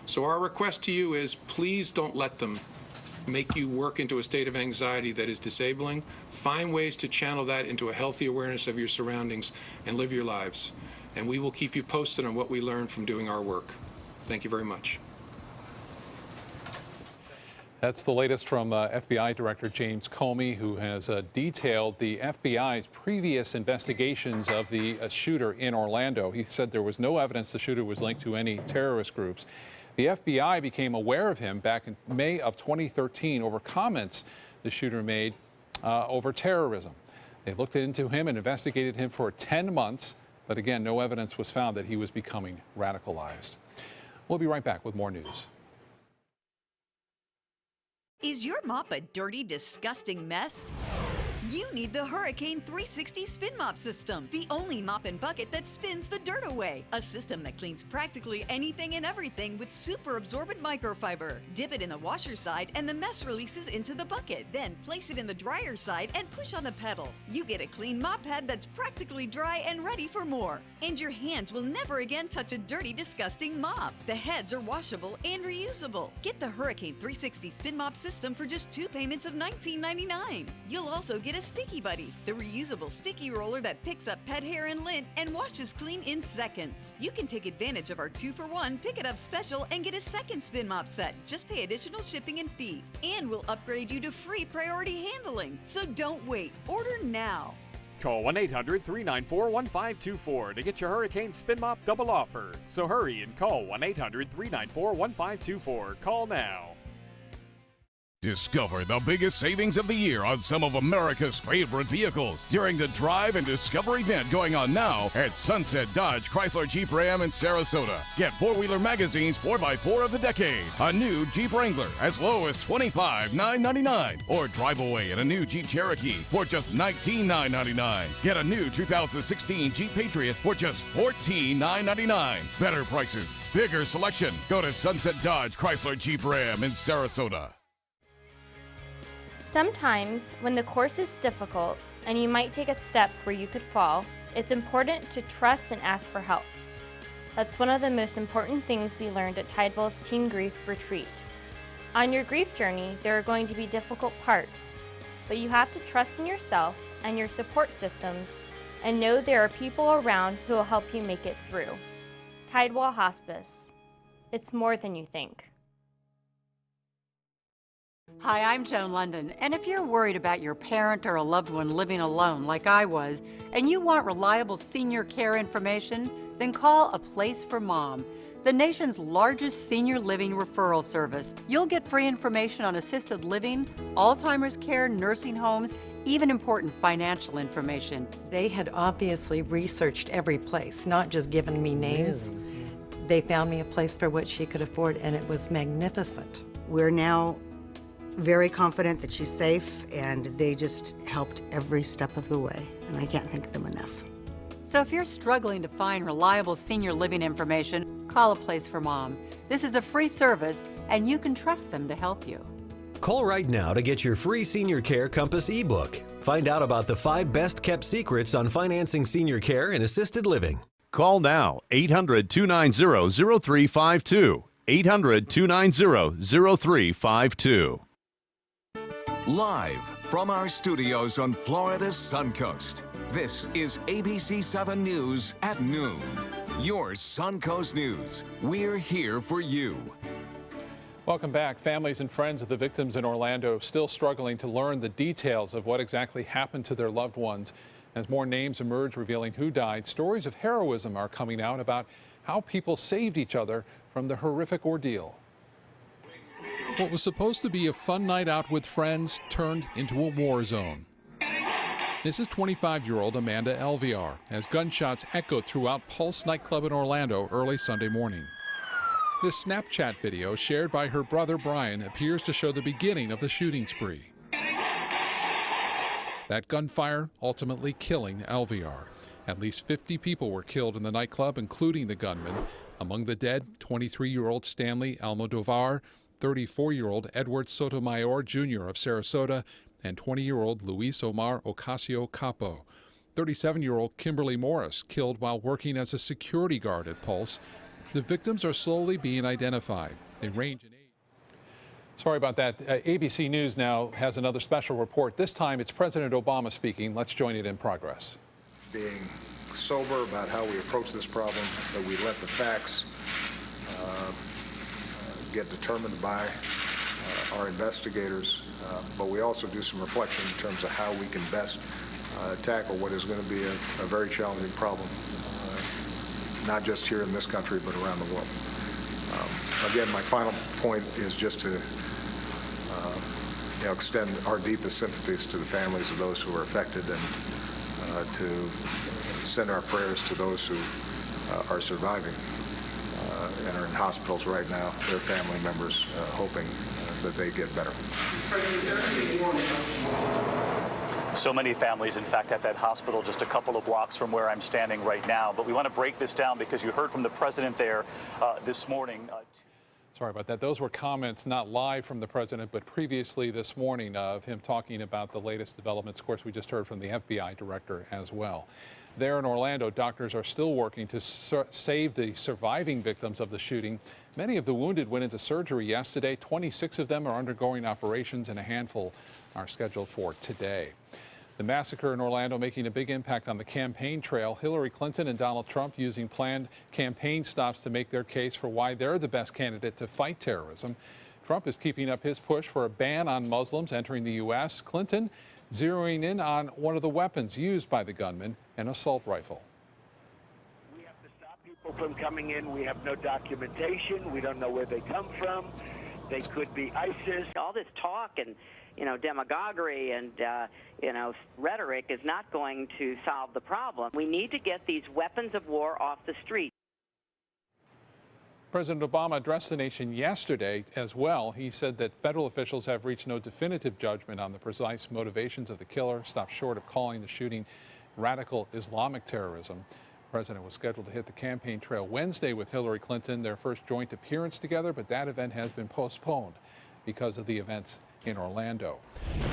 So our request to you is, please don't let them make you work into a state of anxiety that is disabling. Find ways to channel that into a healthy awareness of your surroundings and live your lives. And we will keep you posted on what we learn from doing our work. Thank you very much. That's the latest from FBI Director James Comey, who has detailed the FBI's previous investigations of the shooter in Orlando. He said there was no evidence the shooter was linked to any terrorist groups. The FBI became aware of him back in May of 2013 over comments the shooter made over terrorism. They looked into him and investigated him for 10 months, but again, no evidence was found that he was becoming radicalized. We'll be right back with more news. Is your mop a dirty, disgusting mess? You need the Hurricane 360 Spin Mop System, the only mop and bucket that spins the dirt away. A system that cleans practically anything and everything with super absorbent microfiber. Dip it in the washer side and the mess releases into the bucket. Then place it in the dryer side and push on the pedal. You get a clean mop head that's practically dry and ready for more. And your hands will never again touch a dirty, disgusting mop. The heads are washable and reusable. Get the Hurricane 360 Spin Mop System for just 2 payments of $19.99. You'll also get a Sticky Buddy, the reusable sticky roller that picks up pet hair and lint and washes clean in seconds. You can take advantage of our 2-for-1 Pick It Up special and get a second spin mop set. Just pay additional shipping and fee. And we'll upgrade you to free priority handling. So don't wait. Order now. Call 1-800-394-1524 to get your Hurricane Spin Mop double offer. So hurry and call 1-800-394-1524. Call now. Discover the biggest savings of the year on some of America's favorite vehicles during the Drive and Discover event going on now at Sunset Dodge Chrysler Jeep Ram in Sarasota. Get 4-Wheeler Magazine's 4x4 of the decade, a new Jeep Wrangler as low as $25,999, or drive away in a new Jeep Cherokee for just $19,999. Get a new 2016 Jeep Patriot for just $14,999. Better prices, bigger selection. Go to Sunset Dodge Chrysler Jeep Ram in Sarasota. Sometimes, when the course is difficult and you might take a step where you could fall, it's important to trust and ask for help. That's one of the most important things we learned at Tidewell's Teen Grief Retreat. On your grief journey, there are going to be difficult parts, but you have to trust in yourself and your support systems and know there are people around who will help you make it through. Tidewell Hospice. It's more than you think. Hi, I'm Joan London, and if you're worried about your parent or a loved one living alone like I was, and you want reliable senior care information, then call A Place for Mom, the nation's largest senior living referral service. You'll get free information on assisted living, Alzheimer's care, nursing homes, even important financial information. They had obviously researched every place, not just given me names. They found me a place for what she could afford, and it was magnificent. We're now very confident that she's safe, and they just helped every step of the way, and I can't thank them enough. So if you're struggling to find reliable senior living information, call A Place for Mom. This is a free service, and you can trust them to help you. Call right now to get your free Senior Care Compass ebook. Find out about the 5 best-kept secrets on financing senior care and assisted living. Call now, 800-290-0352. 800-290-0352. Live from our studios on Florida's Suncoast, this is ABC 7 News at noon. Your Suncoast News. We're here for you. Welcome back. Families and friends of the victims in Orlando still struggling to learn the details of what exactly happened to their loved ones. As more names emerge revealing who died, stories of heroism are coming out about how people saved each other from the horrific ordeal. What was supposed to be a fun night out with friends turned into a war zone. This is 25-year-old Amanda Elviar as gunshots echoed throughout Pulse nightclub in Orlando early Sunday morning. This Snapchat video shared by her brother Brian appears to show the beginning of the shooting spree. That gunfire ultimately killing Elviar. At least 50 people were killed in the nightclub, including the gunman. Among the dead, 23-year-old Stanley Almodovar, 34-year-old Edward Sotomayor Jr. of Sarasota, and 20-year-old Luis Omar Ocasio-Capo. 37-year-old Kimberly Morris, killed while working as a security guard at Pulse. The victims are slowly being identified. They range in age. Sorry about that. ABC News now has another special report. This time it's President Obama speaking. Let's join it in progress. Being sober about how we approach this problem, that we let the facts get determined by our investigators, but we also do some reflection in terms of how we can best tackle what is going to be a very challenging problem, not just here in this country, but around the world. Again, my final point is just to extend our deepest sympathies to the families of those who are affected, and to send our prayers to those who are surviving and are in hospitals right now, their family members, hoping that they get better. So many families, in fact, at that hospital just a couple of blocks from where I'm standing right now. But we want to break this down because you heard from the president there this morning. Sorry about that. Those were comments not live from the president, but previously this morning of him talking about the latest developments. Of course, we just heard from the FBI director as well. There in Orlando, doctors are still working to save the surviving victims of the shooting. Many of the wounded went into surgery yesterday. 26 of them are undergoing operations, and a handful are scheduled for today. The massacre in Orlando making a big impact on the campaign trail. Hillary Clinton and Donald Trump using planned campaign stops to make their case for why they're the best candidate to fight terrorism. Trump is keeping up his push for a ban on Muslims entering the U.S. Clinton zeroing in on one of the weapons used by the gunman, an assault rifle. We have to stop people from coming in. We have no documentation. We don't know where they come from. They could be ISIS. All this talk and demagoguery and, rhetoric is not going to solve the problem. We need to get these weapons of war off the street. President Obama addressed the nation yesterday as well. He said that federal officials have reached no definitive judgment on the precise motivations of the killer, stopped short of calling the shooting radical Islamic terrorism. The president was scheduled to hit the campaign trail Wednesday with Hillary Clinton, their first joint appearance together, but that event has been postponed because of the events in Orlando.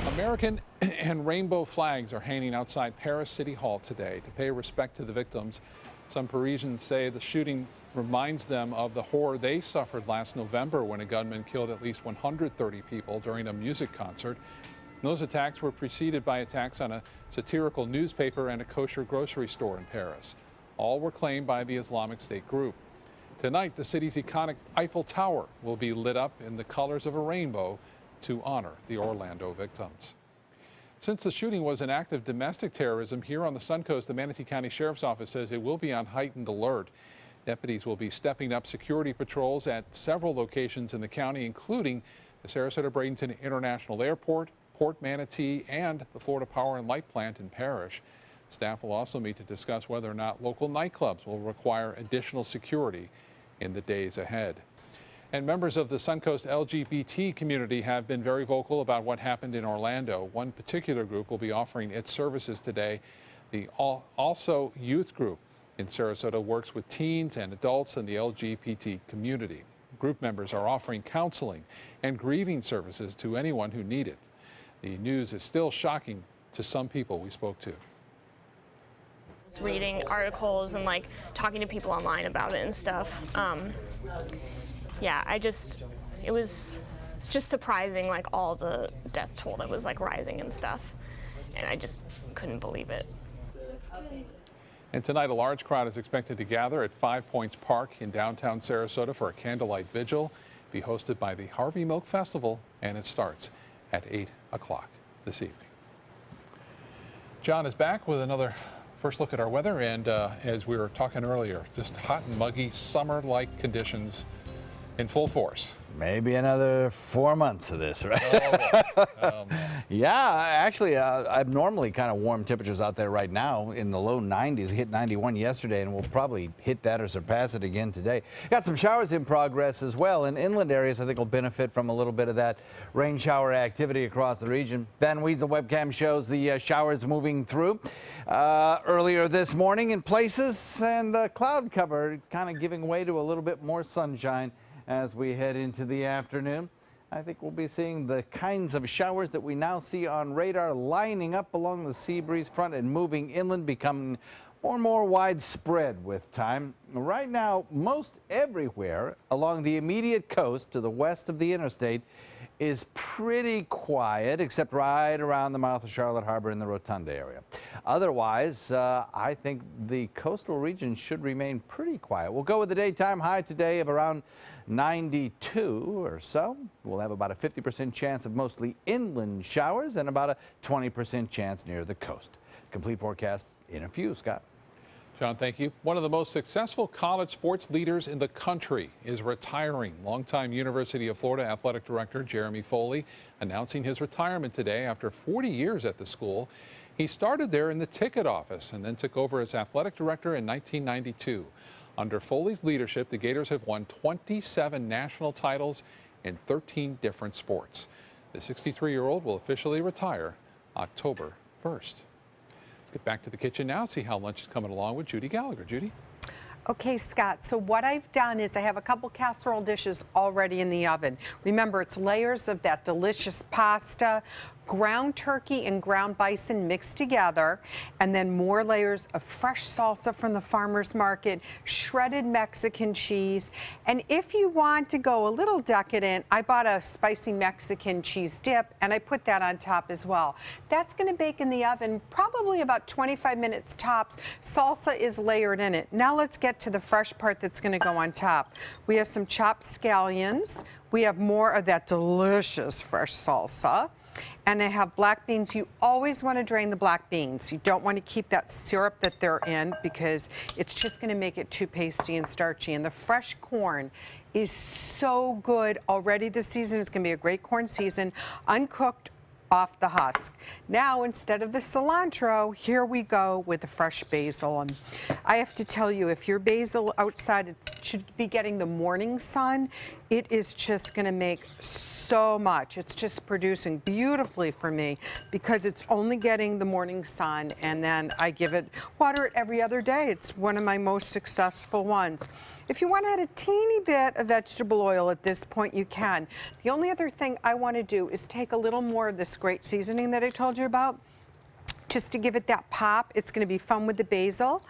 American and rainbow flags are hanging outside Paris City Hall today to pay respect to the victims. Some Parisians say the shooting reminds them of the horror they suffered last November when a gunman killed at least 130 people during a music concert. Those attacks were preceded by attacks on a satirical newspaper and a kosher grocery store in Paris. All were claimed by the Islamic State group. Tonight, the city's iconic Eiffel Tower will be lit up in the colors of a rainbow to honor the Orlando victims. Since the shooting was an act of domestic terrorism here on the Suncoast, the Manatee County Sheriff's Office says it will be on heightened alert. Deputies will be stepping up security patrols at several locations in the county, including the Sarasota-Bradenton International Airport, Port Manatee, and the Florida Power and Light Plant in Parrish. Staff will also meet to discuss whether or not local nightclubs will require additional security in the days ahead. And members of the Suncoast LGBT community have been very vocal about what happened in Orlando. One particular group will be offering its services today. The Also Youth Group in Sarasota works with teens and adults in the LGBT community. Group members are offering counseling and grieving services to anyone who need it. The news is still shocking to some people we spoke to. Reading articles and talking to people online about it and stuff. Yeah, it was just surprising, all the death toll that was rising and stuff. And I just couldn't believe it. And tonight, a large crowd is expected to gather at 5 Points Park in downtown Sarasota for a candlelight vigil, be hosted by the Harvey Milk Festival, and it starts at 8 o'clock this evening. John is back with another first look at our weather, and as we were talking earlier, just hot and muggy, summer-like conditions in full force. Maybe another 4 months of this, right? Yeah, actually, abnormally kind of warm temperatures out there right now in the low 90s. Hit 91 yesterday, and we'll probably hit that or surpass it again today. Got some showers in progress as well. In inland areas, I think will benefit from a little bit of that rain shower activity across the region. Van Weasel webcam shows the showers moving through earlier this morning in places, and the cloud cover kind of giving way to a little bit more sunshine as we head into the afternoon. I think we'll be seeing the kinds of showers that we now see on radar lining up along the sea breeze front and moving inland, becoming more and more widespread with time. Right now, most everywhere along the immediate coast to the west of the interstate is pretty quiet, except right around the mouth of Charlotte Harbor in the Rotunda area. Otherwise, I think the coastal region should remain pretty quiet. We'll go with the daytime high today of around 92 or so. We'll have about a 50% chance of mostly inland showers and about a 20% chance near the coast. Complete forecast in a few, Scott. John, thank you. One of the most successful college sports leaders in the country is retiring. Longtime University of Florida Athletic Director Jeremy Foley announcing his retirement today after 40 years at the school. He started there in the ticket office and then took over as athletic director in 1992. Under Foley's leadership, the Gators have won 27 national titles in 13 different sports. The 63-year-old will officially retire October 1st. Let's get back to the kitchen now, see how lunch is coming along with Judy Gallagher. Judy? Okay, Scott, so what I've done is I have a couple casserole dishes already in the oven. Remember, it's layers of that delicious pasta, ground turkey and ground bison mixed together, and then more layers of fresh salsa from the farmer's market, shredded Mexican cheese. And if you want to go a little decadent, I bought a spicy Mexican cheese dip and I put that on top as well. That's going to bake in the oven probably about 25 minutes tops. Salsa is layered in it. Now let's get to the fresh part that's going to go on top. We have some chopped scallions. We have more of that delicious fresh salsa. And I have black beans. You always want to drain the black beans. You don't want to keep that syrup that they're in because it's just going to make it too pasty and starchy. And the fresh corn is so good already this season. It's going to be a great corn season, uncooked off the husk. Now, instead of the cilantro, here we go with the fresh basil. And I have to tell you, if your basil outside, it should be getting the morning sun. It is just going to make so much. It's just producing beautifully for me because it's only getting the morning sun, and then I give it water every other day. It's one of my most successful ones. If you want to add a teeny bit of vegetable oil at this point, you can. The only other thing I want to do is take a little more of this great seasoning that I told you about, just to give it that pop. It's going to be fun with the basil.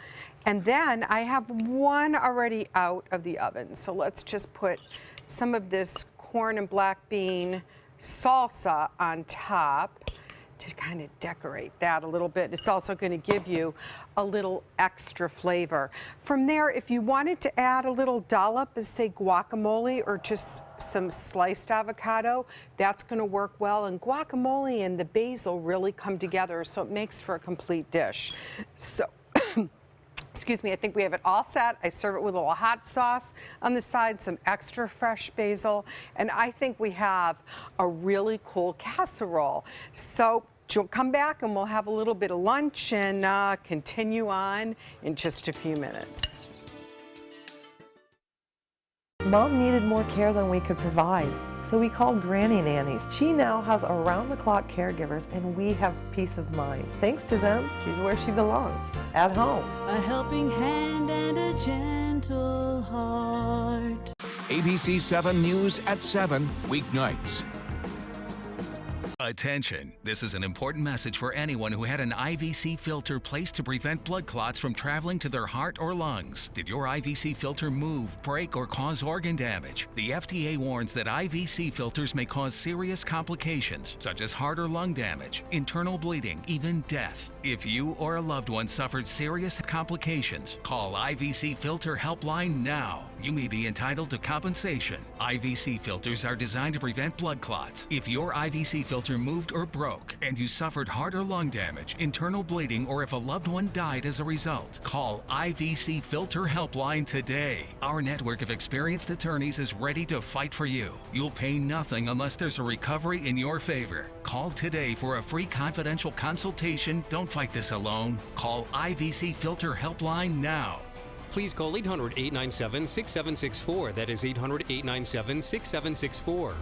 And then I have one already out of the oven. So let's just put some of this corn and black bean salsa on top to kind of decorate that a little bit. It's also going to give you a little extra flavor. From there, if you wanted to add a little dollop of, say, guacamole or just some sliced avocado, that's going to work well. And guacamole and the basil really come together, so it makes for a complete dish. So, excuse me, I think we have it all set. I serve it with a little hot sauce on the side, some extra fresh basil, and I think we have a really cool casserole. So you'll come back and we'll have a little bit of lunch and continue on in just a few minutes. Mom needed more care than we could provide, so we called Granny Nannies. She now has around-the-clock caregivers, and we have peace of mind. Thanks to them, she's where she belongs, at home. A helping hand and a gentle heart. ABC 7 News at 7, weeknights. Attention, this is an important message for anyone who had an IVC filter placed to prevent blood clots from traveling to their heart or lungs. Did your IVC filter move, break, or cause organ damage? The FDA warns that IVC filters may cause serious complications, such as heart or lung damage, internal bleeding, even death. If you or a loved one suffered serious complications, call IVC Filter Helpline now. You may be entitled to compensation. IVC filters are designed to prevent blood clots. If your IVC filter moved or broke and you suffered heart or lung damage, internal bleeding, or if a loved one died as a result, call IVC Filter Helpline today. Our network of experienced attorneys is ready to fight for you. You'll pay nothing unless there's a recovery in your favor. Call today for a free confidential consultation. Don't fight this alone. Call IVC Filter Helpline now. Please call 800-897-6764. That is 800-897-6764.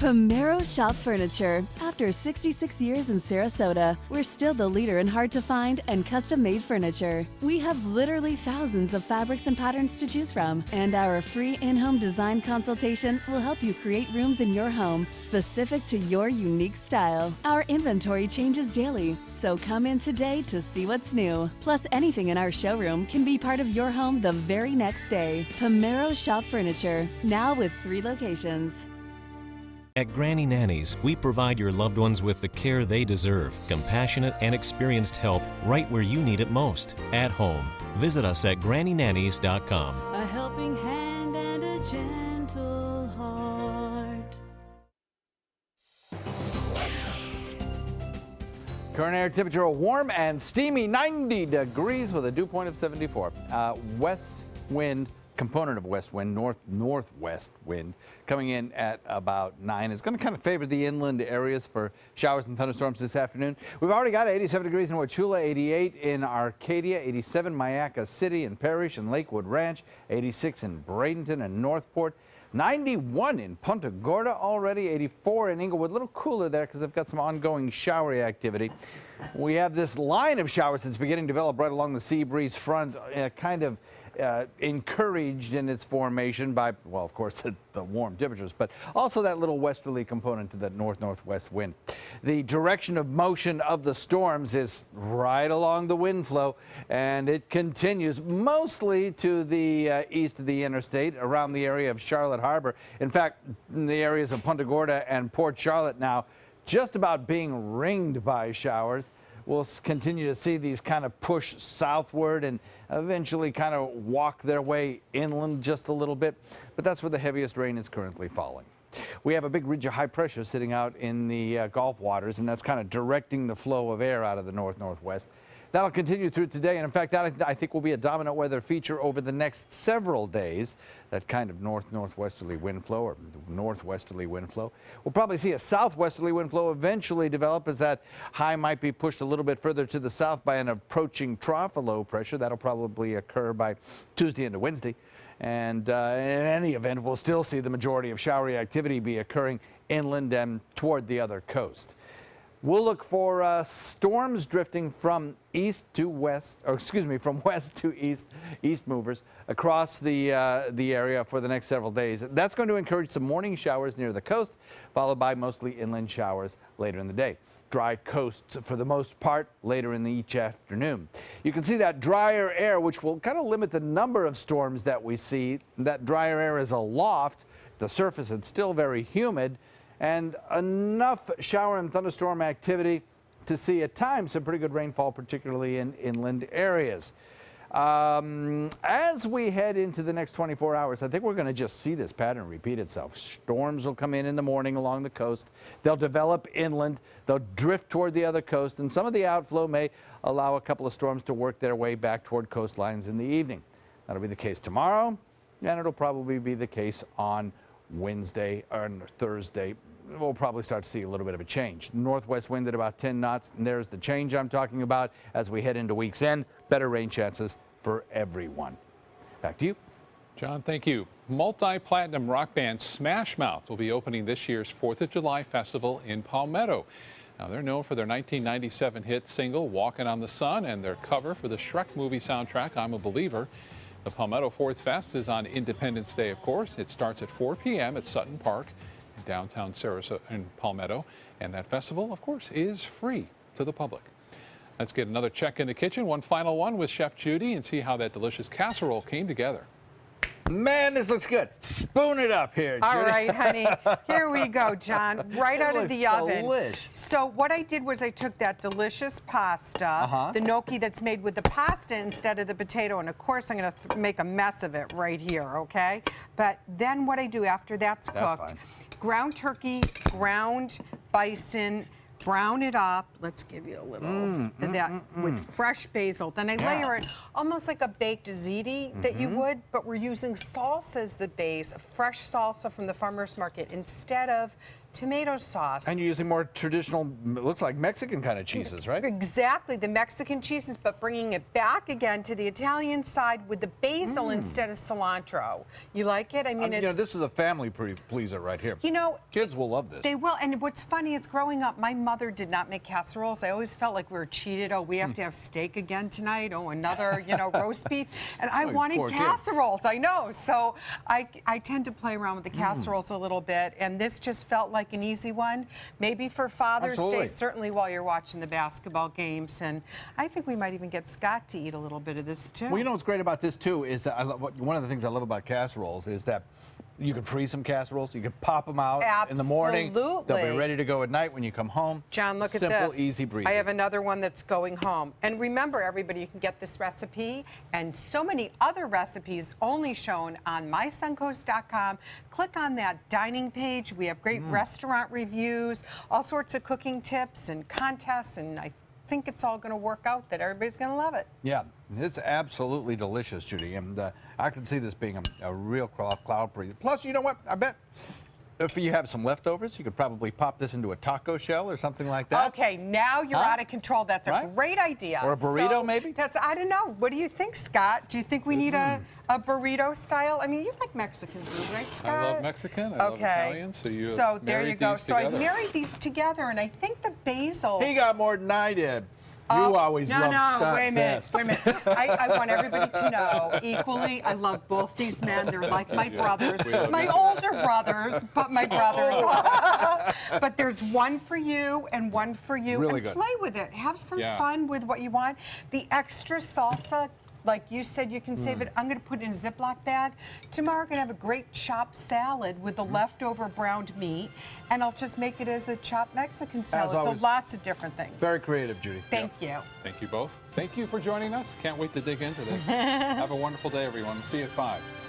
Pomero Shop Furniture. After 66 years in Sarasota, we're still the leader in hard-to-find and custom-made furniture. We have literally thousands of fabrics and patterns to choose from, and our free in-home design consultation will help you create rooms in your home specific to your unique style. Our inventory changes daily, so come in today to see what's new. Plus, anything in our showroom can be part of your home the very next day. Pomero Shop Furniture, now with 3 locations. At Granny Nannies, we provide your loved ones with the care they deserve, compassionate and experienced help right where you need it most, at home. Visit us at grannynannies.com. A helping hand and a gentle heart. Current air temperature, a warm and steamy 90 degrees with a dew point of 74. West wind, component of west wind, northwest wind coming in at about 9. It's going to kind of favor the inland areas for showers and thunderstorms this afternoon. We've already got 87 degrees in Wauchula, 88 in Arcadia, 87 Mayaca City and Parish and Lakewood Ranch, 86 in Bradenton and Northport, 91 in Punta Gorda already, 84 in Inglewood. A little cooler there because they've got some ongoing showery activity. We have this line of showers that's beginning to develop right along the sea breeze front, kind of encouraged in its formation by, well, of course, the warm temperatures, but also that little westerly component to the northwest wind. The direction of motion of the storms is right along the wind flow, and it continues mostly to the east of the interstate around the area of Charlotte Harbor. In fact, in the areas of Punta Gorda and Port Charlotte now, just about being ringed by showers. We'll continue to see these kind of push southward and eventually kind of walk their way inland just a little bit. But that's where the heaviest rain is currently falling. We have a big ridge of high pressure sitting out in the Gulf waters, and that's kind of directing the flow of air out of the northwest. That'll continue through today, and in fact, that I think will be a dominant weather feature over the next several days. That kind of northwesterly wind flow or northwesterly wind flow. We'll probably see a southwesterly wind flow eventually develop as that high might be pushed a little bit further to the south by an approaching trough of low pressure. That'll probably occur by Tuesday into Wednesday. And in any event, we'll still see the majority of showery activity be occurring inland and toward the other coast. We'll look for storms drifting from east to west, or excuse me, from west to east movers across the area for the next several days. That's going to encourage some morning showers near the coast, followed by mostly inland showers later in the day. Dry coasts for the most part later in each afternoon. You can see that drier air, which will kind of limit the number of storms that we see. That drier air is aloft. The surface is still very humid, and enough shower and thunderstorm activity to see at times some pretty good rainfall, particularly in inland areas. As we head into the next 24 hours, I think we're going to just see this pattern repeat itself. Storms will come in the morning along the coast. They'll develop inland. They'll drift toward the other coast, and some of the outflow may allow a couple of storms to work their way back toward coastlines in the evening. That'll be the case tomorrow, and it'll probably be the case on Wednesday or Thursday. We'll probably start to see a little bit of a change. Northwest wind at about 10 knots, and there's the change I'm talking about as we head into week's end. Better rain chances for everyone. Back to you. John, thank you. Multi-platinum rock band Smash Mouth will be opening this year's 4th of July festival in Palmetto. Now, they're known for their 1997 hit single, Walkin' on the Sun, and their cover for the Shrek movie soundtrack, I'm a Believer. The Palmetto 4th Fest is on Independence Day, of course. It starts at 4 p.m. at Sutton Park in downtown Sarasota in Palmetto. And that festival, of course, is free to the public. Let's get another check in the kitchen, one final one with Chef Judy, and see how that delicious casserole came together. Man, this looks good. Spoon it up here, Judy. All right, honey. Here we go, John. Right out of the oven. Delish. So what I did was I took that delicious pasta, the gnocchi that's made with the pasta instead of the potato, and of course I'm going to make a mess of it right here, okay? But then what I do after that's cooked, ground turkey, ground bison, brown it up. Let's give you a little of that with fresh basil. Then I layer it almost like a baked ziti that you would, but we're using salsa as the base, a fresh salsa from the farmer's market instead of tomato sauce. And you're using more traditional, it looks like Mexican kind of cheeses, right? Exactly, the Mexican cheeses, but bringing it back again to the Italian side with the basil instead of cilantro. You like it? I mean, it's, you know, this is a family pleaser right here. You know, kids will love this. They will. And what's funny is growing up, my mother did not make casseroles. I always felt like we were cheated. Oh, we have to have steak again tonight. Oh, another, you know, roast beef. And I wanted casseroles. I know. So I tend to play around with the casseroles a little bit. And this just felt like an easy one. Maybe for Father's Day, certainly while you're watching the basketball games. And I think we might even get Scott to eat a little bit of this too. Well, you know what's great about this too is that one of the things I love about casseroles is that you can freeze some casseroles. You can pop them out in the morning. They'll be ready to go at night when you come home. John, look at this. Simple, easy breezy. I have another one that's going home. And remember, everybody, you can get this recipe and so many other recipes only shown on mysuncoast.com. Click on that dining page. We have great restaurant reviews, all sorts of cooking tips and contests, and I think it's all going to work out that everybody's going to love it. Yeah, it's absolutely delicious, Judy, and I can see this being a real cloud breather. Plus, you know what? I bet if you have some leftovers, you could probably pop this into a taco shell or something like that. Okay, now you're out of control. That's a great idea. Or a burrito, maybe? I don't know. What do you think, Scott? Do you think we need a burrito style? I mean, you like Mexican food, right, Scott? I love Mexican. I love Italian. So there you go. So I married these together, and I think the basil. He got more than I did. You always love Scott wait a minute. I want everybody to know equally, I love both these men. They're like my brothers, my older brothers, but my brothers. But there's one for you and one for you. Really and good. Play with it. Have some fun with what you want. The extra salsa, like you said, you can save it. I'm going to put it in a Ziploc bag. Tomorrow, I'm going to have a great chopped salad with the leftover browned meat, and I'll just make it as a chopped Mexican salad. So lots of different things. Very creative, Judy. Thank you. Thank you both. Thank you for joining us. Can't wait to dig into this. Have a wonderful day, everyone. See you at 5.